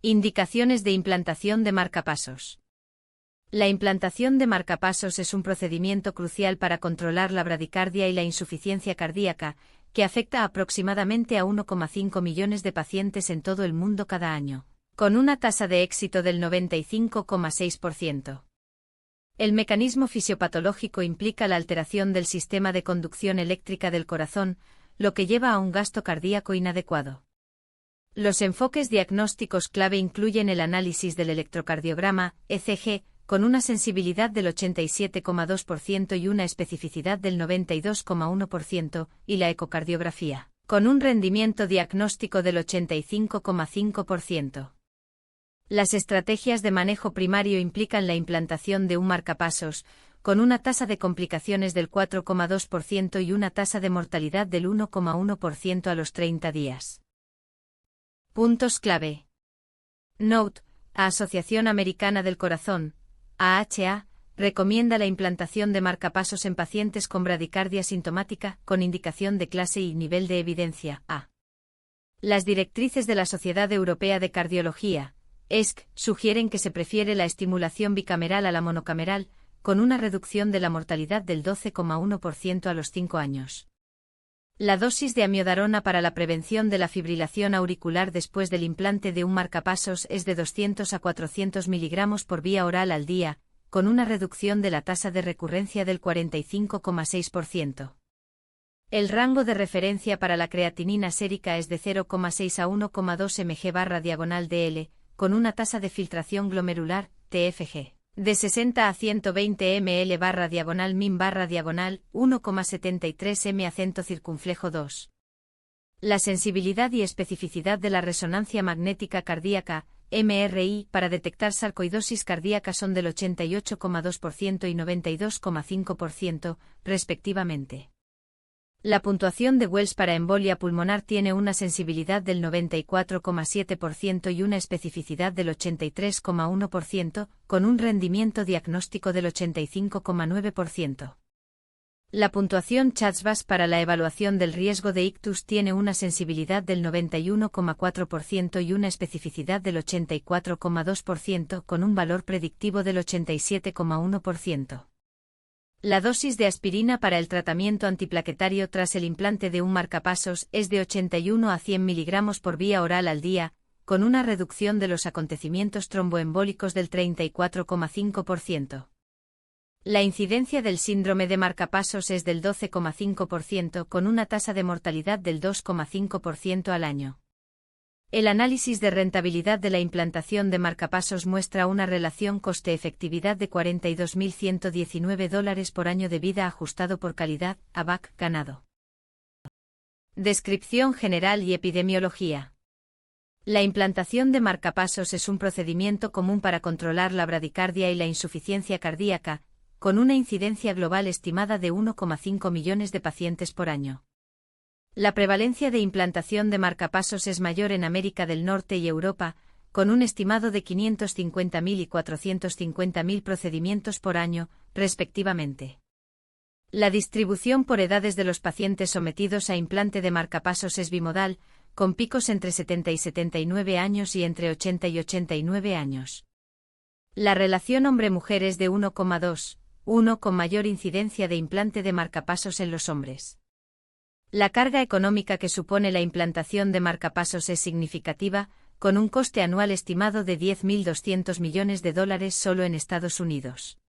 Indicaciones de implantación de marcapasos. La implantación de marcapasos es un procedimiento crucial para controlar la bradicardia y la insuficiencia cardíaca, que afecta aproximadamente a 1,5 millones de pacientes en todo el mundo cada año, con una tasa de éxito del 95,6%. El mecanismo fisiopatológico implica la alteración del sistema de conducción eléctrica del corazón, lo que lleva a un gasto cardíaco inadecuado. Los enfoques diagnósticos clave incluyen el análisis del electrocardiograma, ECG, con una sensibilidad del 87,2% y una especificidad del 92,1%, y la ecocardiografía, con un rendimiento diagnóstico del 85,5%. Las estrategias de manejo primario implican la implantación de un marcapasos, con una tasa de complicaciones del 4,2% y una tasa de mortalidad del 1,1% a los 30 días. Puntos clave. Note: Asociación Americana del Corazón, AHA, recomienda la implantación de marcapasos en pacientes con bradicardia sintomática, con indicación de clase y nivel de evidencia A. Las directrices de la Sociedad Europea de Cardiología, ESC, sugieren que se prefiere la estimulación bicameral a la monocameral, con una reducción de la mortalidad del 12,1% a los 5 años. La dosis de amiodarona para la prevención de la fibrilación auricular después del implante de un marcapasos es de 200 a 400 miligramos por vía oral al día, con una reducción de la tasa de recurrencia del 45,6%. El rango de referencia para la creatinina sérica es de 0,6 a 1,2 mg/dl, con una tasa de filtración glomerular, TFG, de 60 a 120 ml/min/, 1,73 m acento circunflejo 2. La sensibilidad y especificidad de la resonancia magnética cardíaca, MRI, para detectar sarcoidosis cardíaca son del 88,2% y 92,5%, respectivamente. La puntuación de Wells para embolia pulmonar tiene una sensibilidad del 94,7% y una especificidad del 83,1%, con un rendimiento diagnóstico del 85,9%. La puntuación CHA2-VASc para la evaluación del riesgo de ictus tiene una sensibilidad del 91,4% y una especificidad del 84,2%, con un valor predictivo del 87,1%. La dosis de aspirina para el tratamiento antiplaquetario tras el implante de un marcapasos es de 81 a 100 miligramos por vía oral al día, con una reducción de los acontecimientos tromboembólicos del 34,5%. La incidencia del síndrome de marcapasos es del 12,5%, con una tasa de mortalidad del 2,5% al año. El análisis de rentabilidad de la implantación de marcapasos muestra una relación coste-efectividad de $42.119 por año de vida ajustado por calidad, ABAC, ganado. Descripción general y epidemiología. La implantación de marcapasos es un procedimiento común para controlar la bradicardia y la insuficiencia cardíaca, con una incidencia global estimada de 1,5 millones de pacientes por año. La prevalencia de implantación de marcapasos es mayor en América del Norte y Europa, con un estimado de 550.000 y 450.000 procedimientos por año, respectivamente. La distribución por edades de los pacientes sometidos a implante de marcapasos es bimodal, con picos entre 70 y 79 años y entre 80 y 89 años. La relación hombre-mujer es de 1,2:1, con mayor incidencia de implante de marcapasos en los hombres. La carga económica que supone la implantación de marcapasos es significativa, con un coste anual estimado de $10.200 millones solo en Estados Unidos.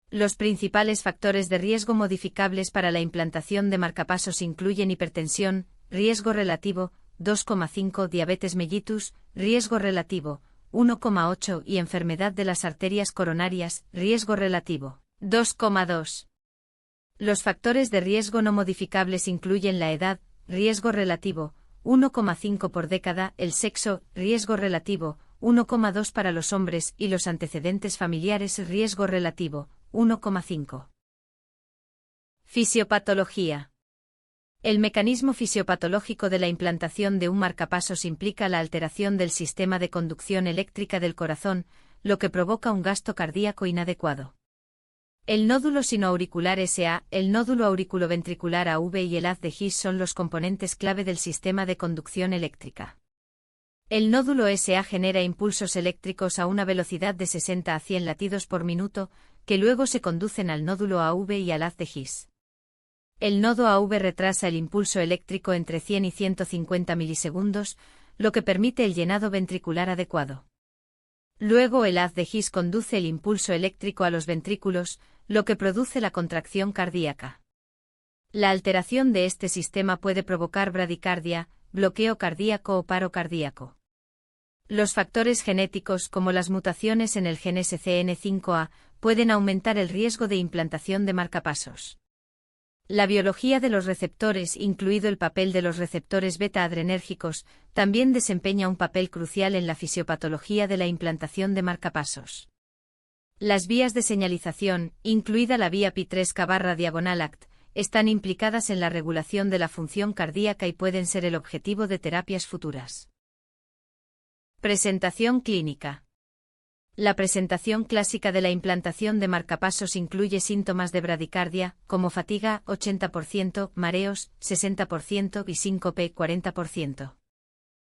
Los principales factores de riesgo modificables para la implantación de marcapasos incluyen hipertensión, riesgo relativo, 2,5, diabetes mellitus, riesgo relativo, 1,8 y enfermedad de las arterias coronarias, riesgo relativo, 2,2. Los factores de riesgo no modificables incluyen la edad, riesgo relativo, 1,5 por década, el sexo, riesgo relativo, 1,2 para los hombres y los antecedentes familiares, riesgo relativo, 1,5. Fisiopatología. El mecanismo fisiopatológico de la implantación de un marcapasos implica la alteración del sistema de conducción eléctrica del corazón, lo que provoca un gasto cardíaco inadecuado. El nódulo sinoauricular SA, el nódulo auriculoventricular AV y el haz de His son los componentes clave del sistema de conducción eléctrica. El nódulo SA genera impulsos eléctricos a una velocidad de 60 a 100 latidos por minuto, que luego se conducen al nódulo AV y al haz de His. El nodo AV retrasa el impulso eléctrico entre 100 y 150 milisegundos, lo que permite el llenado ventricular adecuado. Luego el haz de His conduce el impulso eléctrico a los ventrículos, lo que produce la contracción cardíaca. La alteración de este sistema puede provocar bradicardia, bloqueo cardíaco o paro cardíaco. Los factores genéticos, como las mutaciones en el gen SCN5A, pueden aumentar el riesgo de implantación de marcapasos. La biología de los receptores, incluido el papel de los receptores beta-adrenérgicos, también desempeña un papel crucial en la fisiopatología de la implantación de marcapasos. Las vías de señalización, incluida la vía Pi3K/ACT, están implicadas en la regulación de la función cardíaca y pueden ser el objetivo de terapias futuras. Presentación clínica. La presentación clásica de la implantación de marcapasos incluye síntomas de bradicardia, como fatiga, 80%, mareos, 60% y síncope, 40%.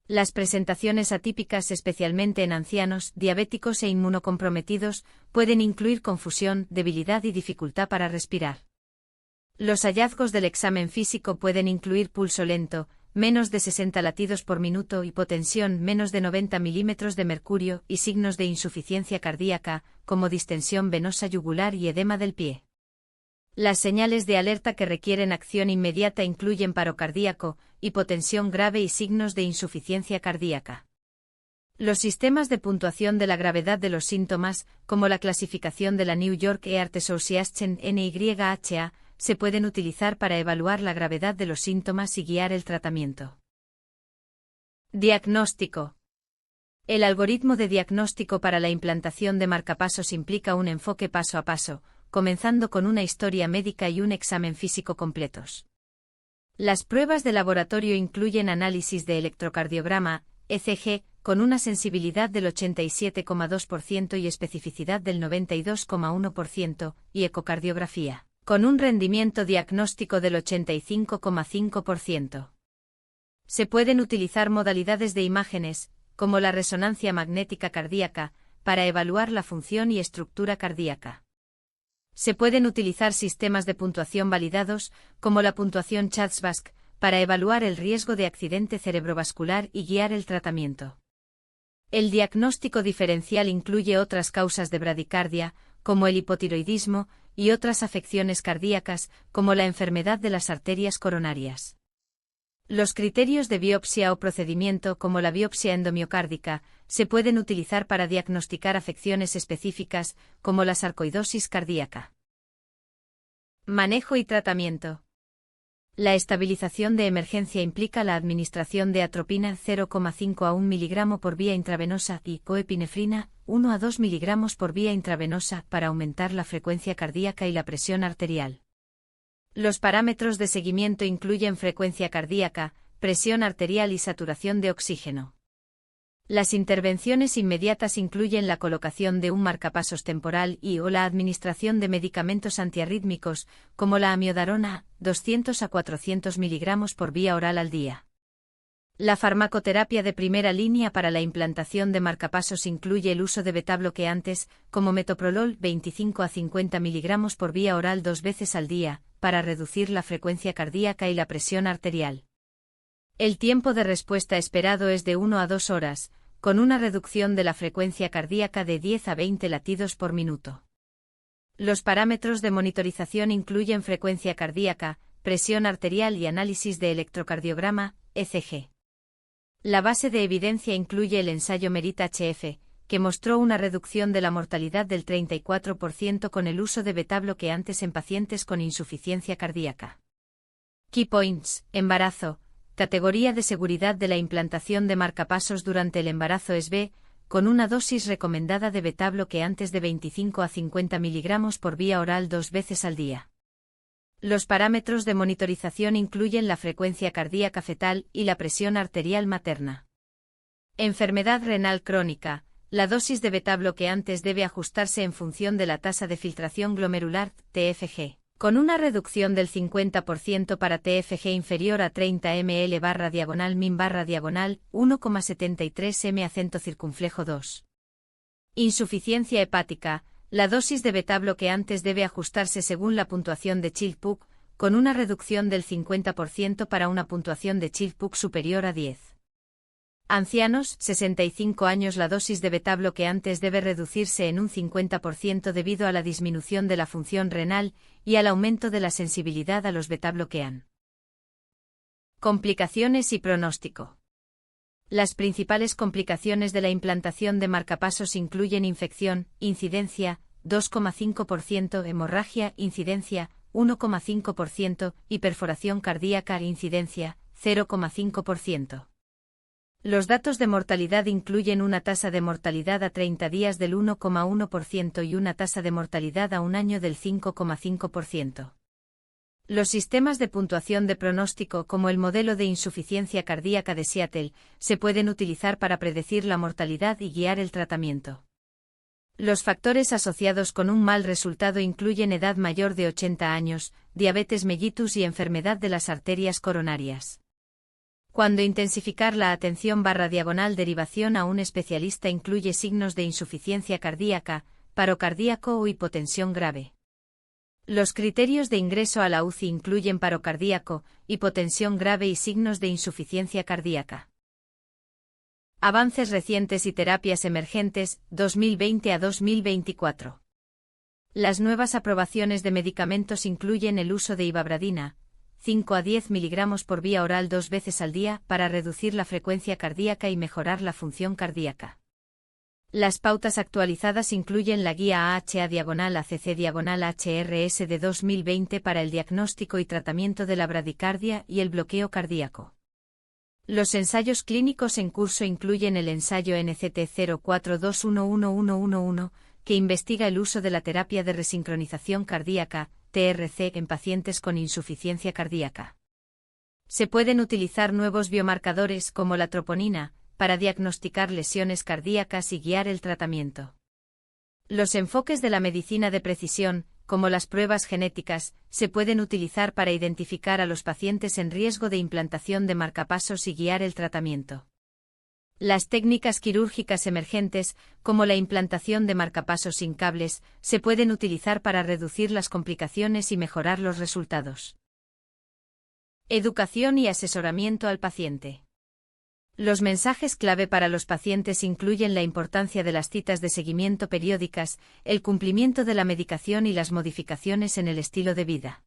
Las presentaciones atípicas, especialmente en ancianos, diabéticos e inmunocomprometidos, pueden incluir confusión, debilidad y dificultad para respirar. Los hallazgos del examen físico pueden incluir pulso lento, menos de 60 latidos por minuto, hipotensión, menos de 90 milímetros de mercurio, y signos de insuficiencia cardíaca, como distensión venosa yugular y edema del pie. Las señales de alerta que requieren acción inmediata incluyen paro cardíaco, hipotensión grave y signos de insuficiencia cardíaca. Los sistemas de puntuación de la gravedad de los síntomas, como la clasificación de la New York Heart Association NYHA, se pueden utilizar para evaluar la gravedad de los síntomas y guiar el tratamiento. Diagnóstico. El algoritmo de diagnóstico para la implantación de marcapasos implica un enfoque paso a paso, comenzando con una historia médica y un examen físico completos. Las pruebas de laboratorio incluyen análisis de electrocardiograma, ECG, con una sensibilidad del 87,2% y especificidad del 92,1%, y ecocardiografía, con un rendimiento diagnóstico del 85,5%. Se pueden utilizar modalidades de imágenes, como la resonancia magnética cardíaca, para evaluar la función y estructura cardíaca. Se pueden utilizar sistemas de puntuación validados, como la puntuación Chasbasc, para evaluar el riesgo de accidente cerebrovascular y guiar el tratamiento. El diagnóstico diferencial incluye otras causas de bradicardia, como el hipotiroidismo, y otras afecciones cardíacas, como la enfermedad de las arterias coronarias. Los criterios de biopsia o procedimiento, como la biopsia endomiocárdica, se pueden utilizar para diagnosticar afecciones específicas, como la sarcoidosis cardíaca. Manejo y tratamiento. La estabilización de emergencia implica la administración de atropina 0,5 a 1 mg por vía intravenosa y coepinefrina 1 a 2 mg por vía intravenosa para aumentar la frecuencia cardíaca y la presión arterial. Los parámetros de seguimiento incluyen frecuencia cardíaca, presión arterial y saturación de oxígeno. Las intervenciones inmediatas incluyen la colocación de un marcapasos temporal o la administración de medicamentos antiarrítmicos, como la amiodarona, 200 a 400 mg por vía oral al día. La farmacoterapia de primera línea para la implantación de marcapasos incluye el uso de betabloqueantes, como metoprolol, 25 a 50 mg por vía oral 2 veces al día, para reducir la frecuencia cardíaca y la presión arterial. El tiempo de respuesta esperado es de 1 a 2 horas, con una reducción de la frecuencia cardíaca de 10 a 20 latidos por minuto. Los parámetros de monitorización incluyen frecuencia cardíaca, presión arterial y análisis de electrocardiograma, ECG. La base de evidencia incluye el ensayo MERIT-HF, que mostró una reducción de la mortalidad del 34% con el uso de betabloqueantes en pacientes con insuficiencia cardíaca. Key Points: embarazo. Categoría de seguridad de la implantación de marcapasos durante el embarazo es B, con una dosis recomendada de betabloqueantes de 25 a 50 mg por vía oral 2 veces al día. Los parámetros de monitorización incluyen la frecuencia cardíaca fetal y la presión arterial materna. Enfermedad renal crónica. La dosis de betabloqueantes debe ajustarse en función de la tasa de filtración glomerular, TFG, Con una reducción del 50% para TFG inferior a 30 ml/min/diagonal 1,73 m acento circunflejo 2. Insuficiencia hepática. La dosis de beta-bloqueantes debe ajustarse según la puntuación de Child-Pugh, con una reducción del 50% para una puntuación de Child-Pugh superior a 10. Ancianos, 65 años. La dosis de beta-bloqueantes debe reducirse en un 50% debido a la disminución de la función renal y al aumento de la sensibilidad a los beta-bloquean. Complicaciones y pronóstico. Las principales complicaciones de la implantación de marcapasos incluyen infección, incidencia, 2,5%, hemorragia, incidencia, 1,5%, y perforación cardíaca, incidencia, 0,5%. Los datos de mortalidad incluyen una tasa de mortalidad a 30 días del 1,1% y una tasa de mortalidad a un año del 5,5%. Los sistemas de puntuación de pronóstico, como el modelo de insuficiencia cardíaca de Seattle, se pueden utilizar para predecir la mortalidad y guiar el tratamiento. Los factores asociados con un mal resultado incluyen edad mayor de 80 años, diabetes mellitus y enfermedad de las arterias coronarias. Cuando intensificar la atención/diagonal derivación a un especialista incluye signos de insuficiencia cardíaca, paro cardíaco o hipotensión grave. Los criterios de ingreso a la UCI incluyen paro cardíaco, hipotensión grave y signos de insuficiencia cardíaca. Avances recientes y terapias emergentes, 2020 a 2024. Las nuevas aprobaciones de medicamentos incluyen el uso de ivabradina, 5 a 10 mg por vía oral 2 veces al día, para reducir la frecuencia cardíaca y mejorar la función cardíaca. Las pautas actualizadas incluyen la guía AHA/ACC/HRS de 2020 para el diagnóstico y tratamiento de la bradicardia y el bloqueo cardíaco. Los ensayos clínicos en curso incluyen el ensayo NCT04211111, que investiga el uso de la terapia de resincronización cardíaca, TRC, en pacientes con insuficiencia cardíaca. Se pueden utilizar nuevos biomarcadores como la troponina, para diagnosticar lesiones cardíacas y guiar el tratamiento. Los enfoques de la medicina de precisión, como las pruebas genéticas, se pueden utilizar para identificar a los pacientes en riesgo de implantación de marcapasos y guiar el tratamiento. Las técnicas quirúrgicas emergentes, como la implantación de marcapasos sin cables, se pueden utilizar para reducir las complicaciones y mejorar los resultados. Educación y asesoramiento al paciente. Los mensajes clave para los pacientes incluyen la importancia de las citas de seguimiento periódicas, el cumplimiento de la medicación y las modificaciones en el estilo de vida.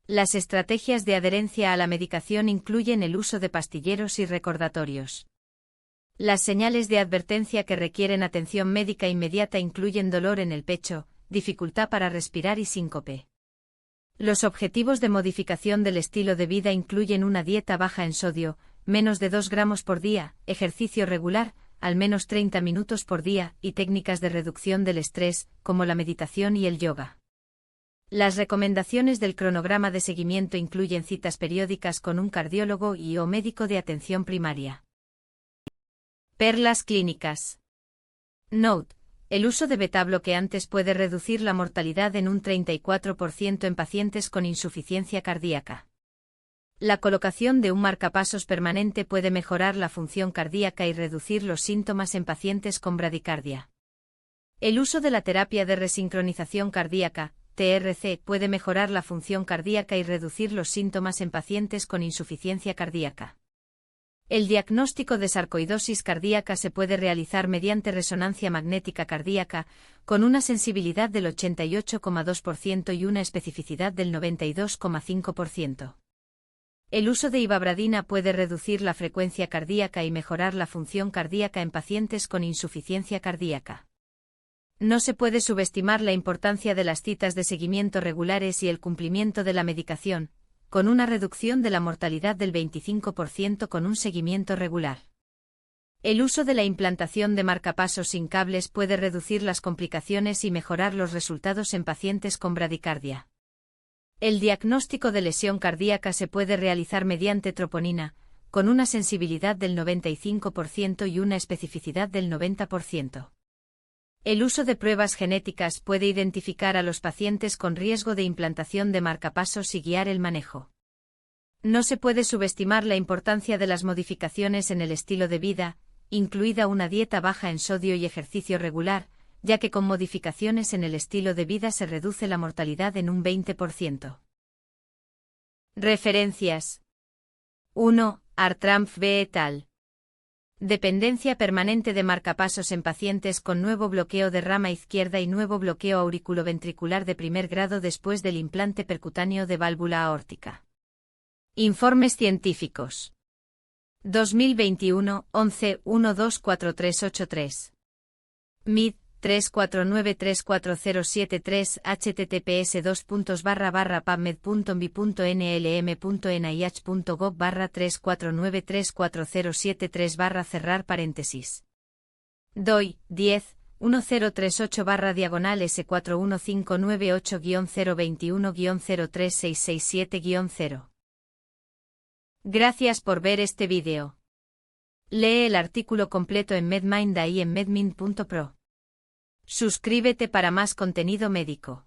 Las estrategias de adherencia a la medicación incluyen el uso de pastilleros y recordatorios. Las señales de advertencia que requieren atención médica inmediata incluyen dolor en el pecho, dificultad para respirar y síncope. Los objetivos de modificación del estilo de vida incluyen una dieta baja en sodio, menos de 2 gramos por día, ejercicio regular, al menos 30 minutos por día, y técnicas de reducción del estrés, como la meditación y el yoga. Las recomendaciones del cronograma de seguimiento incluyen citas periódicas con un cardiólogo y/o médico de atención primaria. Perlas clínicas. Note: el uso de beta-bloqueantes puede reducir la mortalidad en un 34% en pacientes con insuficiencia cardíaca. La colocación de un marcapasos permanente puede mejorar la función cardíaca y reducir los síntomas en pacientes con bradicardia. El uso de la terapia de resincronización cardíaca, TRC, puede mejorar la función cardíaca y reducir los síntomas en pacientes con insuficiencia cardíaca. El diagnóstico de sarcoidosis cardíaca se puede realizar mediante resonancia magnética cardíaca, con una sensibilidad del 88,2% y una especificidad del 92,5%. El uso de ivabradina puede reducir la frecuencia cardíaca y mejorar la función cardíaca en pacientes con insuficiencia cardíaca. No se puede subestimar la importancia de las citas de seguimiento regulares y el cumplimiento de la medicación, con una reducción de la mortalidad del 25% con un seguimiento regular. El uso de la implantación de marcapasos sin cables puede reducir las complicaciones y mejorar los resultados en pacientes con bradicardia. El diagnóstico de lesión cardíaca se puede realizar mediante troponina, con una sensibilidad del 95% y una especificidad del 90%. El uso de pruebas genéticas puede identificar a los pacientes con riesgo de implantación de marcapasos y guiar el manejo. No se puede subestimar la importancia de las modificaciones en el estilo de vida, incluida una dieta baja en sodio y ejercicio regular, ya que con modificaciones en el estilo de vida se reduce la mortalidad en un 20%. Referencias. 1. Artranf B. et al. Dependencia permanente de marcapasos en pacientes con nuevo bloqueo de rama izquierda y nuevo bloqueo auriculoventricular de primer grado después del implante percutáneo de válvula aórtica. Informes científicos. 2021, 11-124383. MID, 349340773 https://pubmed.nlm.nih.gov 349340773 cerrar paréntesis. DOI, 10, 10-10398-S41598-021-03667-0. Gracias por ver este vídeo. Lee el artículo completo en MedMinda y en medmind.pro. Suscríbete para más contenido médico.